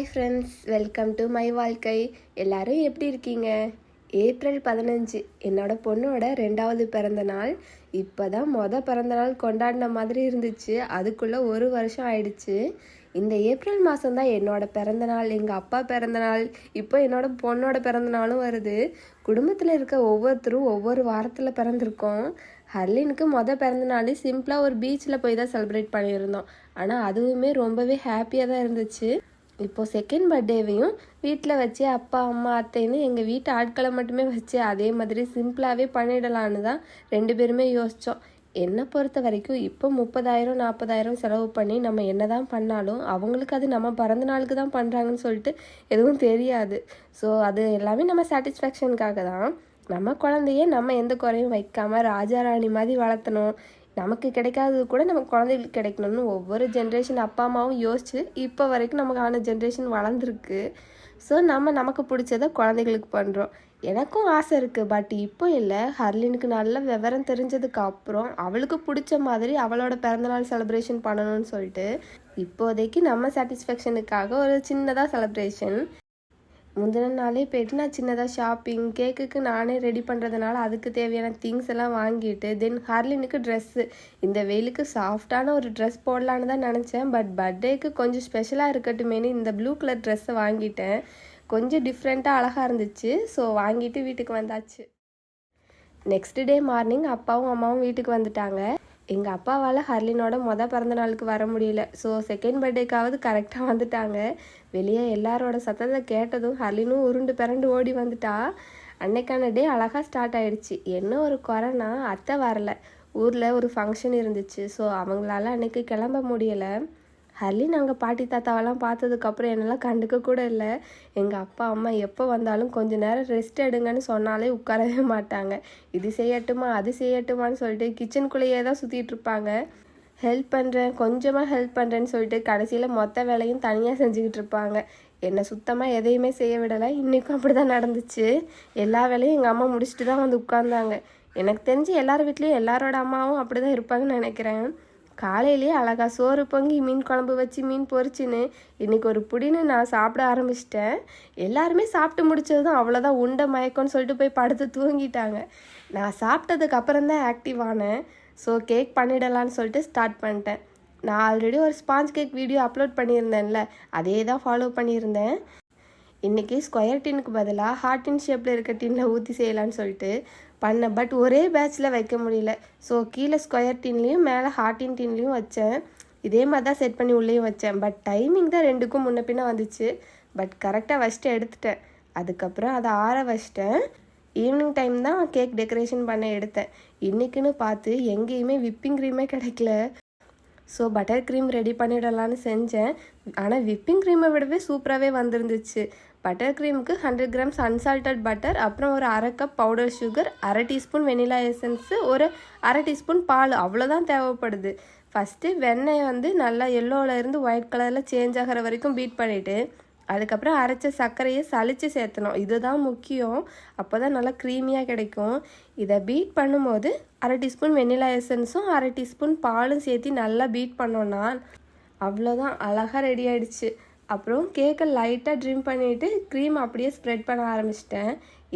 Hi friends, welcome to my வாழ்க்கை. எல்லாரும் எப்படி இருக்கீங்க? ஏப்ரல் 15 என்னோட பொண்ணோட 2வது பிறந்த நாள். இப்போ தான் பிறந்த நாள் கொண்டாடின மாதிரி இருந்துச்சு. அதுக்குள்ளே 1 வருஷம் ஆயிடுச்சு. இந்த ஏப்ரல் மாதம் தான் என்னோட பிறந்த நாள், எங்கள் அப்பா பிறந்த நாள், இப்போ என்னோட பொண்ணோட பிறந்த நாளும் வருது. குடும்பத்தில் இருக்க ஒவ்வொருத்தரும் ஒவ்வொரு வாரத்தில் பிறந்திருக்கோம். ஹர்லினுக்கு பிறந்த நாள் சிம்பிளாக ஒரு பீச்சில் போய் தான் செலிப்ரேட் பண்ணியிருந்தோம். ஆனால் அதுவுமே ரொம்பவே ஹாப்பியாக தான் இருந்துச்சு. இப்போது செகண்ட் பர்த்டேவையும் வீட்டில் வச்சு அப்பா அம்மா அத்தைன்னு எங்கள் வீட்டு ஆட்களை மட்டுமே வச்சு அதே மாதிரி சிம்பிளாகவே பண்ணிடலான்னு தான் 2 பேருமே யோசித்தோம். என்னை பொறுத்த வரைக்கும் இப்போ 30,000 40,000 செலவு பண்ணி நம்ம என்ன தான் பண்ணாலும் அவங்களுக்கு அது நம்ம பிறந்த நாளுக்கு தான் பண்ணுறாங்கன்னு சொல்லிட்டு எதுவும் தெரியாது. ஸோ அது எல்லாமே நம்ம சாட்டிஸ்ஃபேக்ஷனுக்காக தான். நம்ம குழந்தைய நம்ம எந்த குறையும் வைக்காமல் ராஜாராணி மாதிரி வளர்த்தணும். நமக்கு கிடைக்காதது கூட நம்ம குழந்தைகளுக்கு கிடைக்கணும்னு ஒவ்வொரு ஜென்ரேஷன் அப்பா அம்மாவும் யோசிச்சு இப்போ வரைக்கும் நமக்கான ஜென்ரேஷன் வளர்ந்துருக்கு. ஸோ நமக்கு பிடிச்சதை குழந்தைகளுக்கு பண்ணுறோம். எனக்கும் ஆசை இருக்குது, பட் இப்போ இல்லை. ஹர்லினுக்கு நல்ல விவரம் தெரிஞ்சதுக்கு அப்புறம் அவளுக்கு பிடிச்ச மாதிரி அவளோட பிறந்தநாள் செலிப்ரேஷன் பண்ணணும்னு சொல்லிட்டு இப்போதைக்கு நம்ம சாட்டிஸ்ஃபேக்ஷனுக்காக ஒரு சின்னதாக செலிப்ரேஷன். முந்தின நாளே போய்ட்டு நான் சின்னதாக ஷாப்பிங், கேக்குக்கு நானே ரெடி பண்ணுறதுனால அதுக்கு தேவையான திங்ஸ் எல்லாம் வாங்கிட்டு தென் ஹர்லினுக்கு ட்ரெஸ்ஸு, இந்த வெயிலுக்கு சாஃப்டான ஒரு ட்ரெஸ் போடலான்னு தான் நினச்சேன். பட் பர்த்டேக்கு கொஞ்சம் ஸ்பெஷலாக இருக்கட்டுமேனு இந்த ப்ளூ கலர் ட்ரெஸ்ஸை வாங்கிட்டேன். கொஞ்சம் டிஃப்ரெண்ட்டாக அழகாக இருந்துச்சு. ஸோ வாங்கிட்டு வீட்டுக்கு வந்தாச்சு. நெக்ஸ்ட் டே மார்னிங் அப்பாவும் அம்மாவும் வீட்டுக்கு வந்துட்டாங்க. எங்கள் அப்பாவால் ஹர்லினோட பிறந்த நாளுக்கு வர முடியல. ஸோ செகண்ட் பர்த்டேக்காவது கரெக்டாக வந்துட்டாங்க. வெளியே எல்லாரோட சத்தத்தை கேட்டதும் ஹர்லினும் உருண்டு பிறண்டு ஓடி வந்துட்டா. அன்னைக்கான டே அழகாக ஸ்டார்ட் ஆகிடுச்சு. என்ன ஒரு குறைனா அத்தை வரல, ஊரில் ஒரு ஃபங்க்ஷன் இருந்துச்சு. ஸோ அவங்களால அன்னைக்கு கிளம்ப முடியலை. ஹர்லின் அங்கே பாட்டி தாத்தாவெல்லாம் பார்த்ததுக்கப்புறம் என்னெல்லாம் கண்டுக்க கூட இல்லை. எங்கள் அப்பா அம்மா எப்போ வந்தாலும் கொஞ்சம் நேரம் ரெஸ்ட் எடுங்கன்னு சொன்னாலே உட்காரவே மாட்டாங்க. இது செய்யட்டுமா அது செய்யட்டுமான்னு சொல்லிட்டு கிச்சனுக்குள்ளேயே தான் சுற்றிட்டு இருப்பாங்க. ஹெல்ப் பண்ணுறேன், கொஞ்சமாக ஹெல்ப் பண்ணுறேன்னு சொல்லிட்டு கடைசியில் மொத்த வேலையும் தனியாக செஞ்சுக்கிட்டு இருப்பாங்க. என்னை சுத்தமாக எதையுமே செய்ய விடலை. இன்றைக்கும் அப்படி தான் நடந்துச்சு. எல்லா வேலையும் எங்கள் அம்மா முடிச்சுட்டு தான் வந்து உட்கார்ந்தாங்க. எனக்கு தெரிஞ்சு எல்லார் வீட்லேயும் எல்லாரோட அம்மாவும் அப்படி தான் இருப்பாங்கன்னு நினைக்கிறேன். காலையிலேயே அழகா சோறு பொங்கி மீன் குழம்பு வச்சு மீன் பொரிச்சின்னு இன்றைக்கி ஒரு புடின்னு நான் சாப்பிட ஆரம்பிச்சிட்டேன். எல்லாருமே சாப்பிட்டு முடிச்சது தான் அவ்வளோதான், உண்டை மயக்கம்னு சொல்லிட்டு போய் படுத்து தூங்கிட்டாங்க. நான் சாப்பிட்டதுக்கு அப்புறம் தான் ஆக்டிவ் ஆனேன். ஸோ கேக் பண்ணிடலான்னு சொல்லிட்டு ஸ்டார்ட் பண்ணிட்டேன். நான் ஆல்ரெடி ஒரு ஸ்பாஞ்ச் கேக் வீடியோ அப்லோட் பண்ணியிருந்தேன்ல, அதே தான் ஃபாலோ பண்ணியிருந்தேன். இன்றைக்கி ஸ்கொயர் டின்னுக்கு பதிலாக ஹார்ட் டின் ஷேப்பில் இருக்க டின்னில் ஊற்றி செய்யலான்னு சொல்லிட்டு பண்ணேன். பட் ஒரே பேட்சில் வைக்க முடியல. ஸோ கீழே ஸ்கொயர் டின்லேயும் மேலே ஹார்ட்டின் டின்லேயும் வச்சேன். இதே மாதிரி தான் செட் பண்ணி உள்ளேயும் வச்சேன். பட் டைமிங் தான் 2க்கும் முன்ன பின்ன வந்துச்சு. பட் கரெக்டாக வச்சுட்டு எடுத்துட்டேன். அதுக்கப்புறம் அதை ஆற வச்சிட்டேன். ஈவினிங் டைம் தான் கேக் டெக்கரேஷன் பண்ண எடுத்தேன். இன்றைக்குன்னு பார்த்து எங்கேயுமே விப்பிங் க்ரீமே கிடைக்கல. ஸோ பட்டர் க்ரீம் ரெடி பண்ணிடலான்னு செஞ்சேன். ஆனால் விப்பிங் க்ரீமை விடவே சூப்பராகவே வந்துருந்துச்சு. பட்டர் க்ரீமுக்கு 100 கிராம்ஸ் அன்சால்டட் பட்டர், அப்புறம் ஒரு 1/2 cup powder sugar, 1/2 teaspoon vanilla essence, ஒரு 1/2 டீஸ்பூன் பால், அவ்வளோதான் தேவைப்படுது. ஃபஸ்ட்டு வெண்ணெய் நல்லா எல்லோவில் இருந்து ஒயிட் கலரில் சேஞ்ச் ஆகிற வரைக்கும் பீட் பண்ணிவிட்டு அதுக்கப்புறம் அரைச்ச சர்க்கரையை சளிச்சு சேர்த்தணும். இதுதான் முக்கியம். அப்போ தான் நல்லா க்ரீமியாக கிடைக்கும். இதை பீட் பண்ணும்போது 1/2 டீஸ்பூன் வெனிலா எசன்ஸும் 1/2 டீஸ்பூன் பாலும் சேர்த்து நல்லா பீட் பண்ணோன்னா அவ்வளோதான், அழகாக ரெடி ஆகிடுச்சு. அப்புறம் கேக்கை லைட்டாக ட்ரிம் பண்ணிவிட்டு க்ரீம் அப்படியே ஸ்ப்ரெட் பண்ண ஆரம்பிச்சிட்டேன்.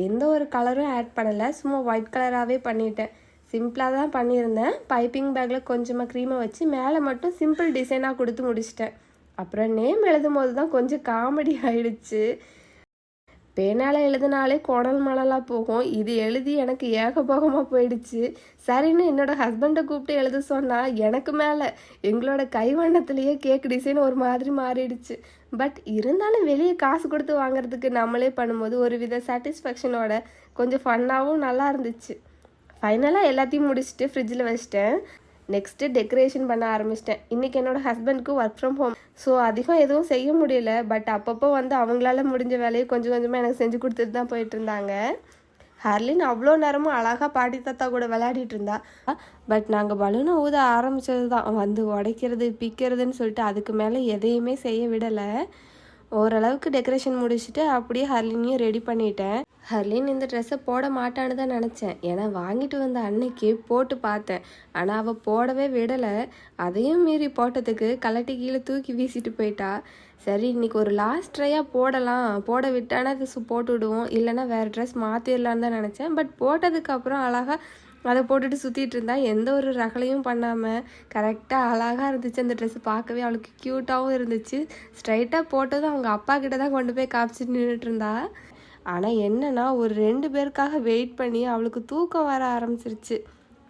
எந்த ஒரு கலரும் ஆட் பண்ணலை, சும்மா ஒயிட் கலராகவே பண்ணிட்டேன். சிம்பிளாக தான் பண்ணியிருந்தேன். பைப்பிங் பேக்கில் கொஞ்சமாக க்ரீமை வச்சு மேலே மட்டும் சிம்பிள் டிசைனாக கொடுத்து முடிச்சிட்டேன். அப்புறம் நேம் எழுதும் போது தான் கொஞ்சம் காமெடி ஆகிடுச்சு. பேனால் எழுதினாலே குடல் மணலாக போகும். இது எழுதி எனக்கு ஏகபோகமாக போயிடுச்சு. சரின்னு என்னோடய ஹஸ்பண்டை கூப்பிட்டு எழுத சொன்னால் எனக்கு மேலே எங்களோட கைவண்ணத்துலேயே கேக் டிசைன் ஒரு மாதிரி மாறிடுச்சு. பட் இருந்தாலும் வெளியே காசு கொடுத்து வாங்குறதுக்கு நம்மளே பண்ணும்போது ஒரு வித சாட்டிஸ்ஃபேக்ஷனோட கொஞ்சம் ஃபன்னாகவும் நல்லா இருந்துச்சு. ஃபைனலாக எல்லாத்தையும் முடிச்சுட்டு ஃப்ரிட்ஜில் வச்சிட்டேன். நெக்ஸ்ட்டு டெக்கரேஷன் பண்ண ஆரம்பிச்சிட்டேன். இன்றைக்கி என்னோடய ஹஸ்பண்டுக்கு ஒர்க் ஃப்ரம் ஹோம். ஸோ அதிகம் எதுவும் செய்ய முடியல. பட் அப்பப்போ அவங்களால முடிஞ்ச வேலையை கொஞ்சம் கொஞ்சமாக எனக்கு செஞ்சு கொடுத்துட்டு தான் போயிட்டு இருந்தாங்க. ஹர்லின் அவ்வளோ நேரமும் அழகாக பாட்டி தாத்தா கூட விளையாடிட்டு இருந்தா. பட் நாங்கள் பலூனை ஊத ஆரம்பித்தது தான் உடைக்கிறது பிக்கிறதுன்னு சொல்லிட்டு அதுக்கு மேலே எதையுமே செய்ய விடலை. ஓரளவுக்கு டெக்கரேஷன் முடிச்சுட்டு அப்படியே ஹர்லினையும் ரெடி பண்ணிட்டேன். ஹர்லின் இந்த ட்ரெஸ்ஸை போட மாட்டான்னு தான் நினச்சேன். ஏன்னா வாங்கிட்டு வந்த அன்னைக்கு போட்டு பார்த்தேன். ஆனால் அவள் போடவே விடலை. அதையும் மீறி போட்டதுக்கு கலட்டி கீழே தூக்கி வீசிட்டு போயிட்டா. சரி இன்னைக்கு ஒரு லாஸ்ட் ட்ரையாக போடலாம், போட விட்டானா அது போட்டு விடுவோம், இல்லைன்னா வேறு ட்ரெஸ் மாற்றிடலான்னு தான் நினச்சேன். பட் போட்டதுக்கப்புறம் அழகாக அதை போட்டுட்டு சுற்றிட்டு இருந்தா, எந்த ஒரு ரகலையும் பண்ணாமல் கரெக்டாக அழகாக இருந்துச்சு. அந்த ட்ரெஸ்ஸு பார்க்கவே அவளுக்கு க்யூட்டாகவும் இருந்துச்சு. ஸ்ட்ரைட்டாக போட்டதும் அவங்க அப்பா கிட்ட தான் கொண்டு போய் காமிச்சிட்டு நின்றுட்டு இருந்தா. ஆனால் என்னென்னா ஒரு 2 பேருக்காக வெயிட் பண்ணி அவளுக்கு தூக்கம் வர ஆரம்பிச்சிருச்சு.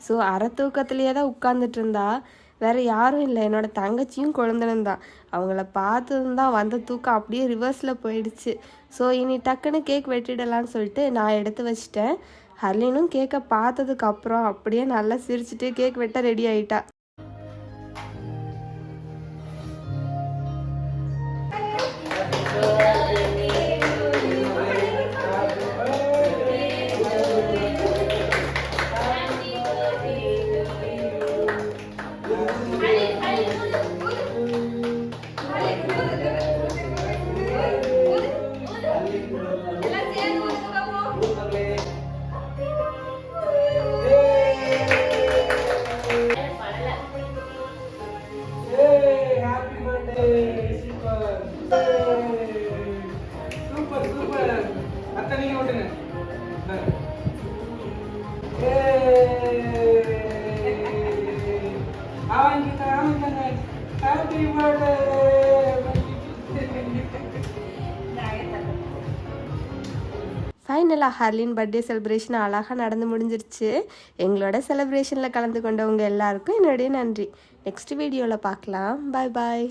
ஸோ அரை தூக்கத்துலேயே தான் உட்காந்துட்டு இருந்தா. வேறு யாரும் இல்லை, என்னோடய தங்கச்சியும் குழந்தனும் தான். அவங்கள பார்த்ததும் தான் வந்த தூக்கம் அப்படியே ரிவர்ஸில் போயிடுச்சு. ஸோ இனி டக்குன்னு கேக் வெட்டிடலான்னு சொல்லிட்டு நான் எடுத்து வச்சிட்டேன். ஹர்லினும் கேக்கை பார்த்ததுக்கப்புறம் அப்படியே நல்லா சிரிச்சுட்டு கேக் வெட்ட ரெடி ஆகிட்டா. ஃபைனலாக ஹர்லின் பர்த்டே செலிப்ரேஷன் அழகாக நடந்து முடிஞ்சிருச்சு. எங்களோட செலிப்ரேஷனில் கலந்து கொண்டவங்க எல்லாருக்கும் என்னுடைய நன்றி. நெக்ஸ்ட் வீடியோவில் பார்க்கலாம். பாய் பாய்.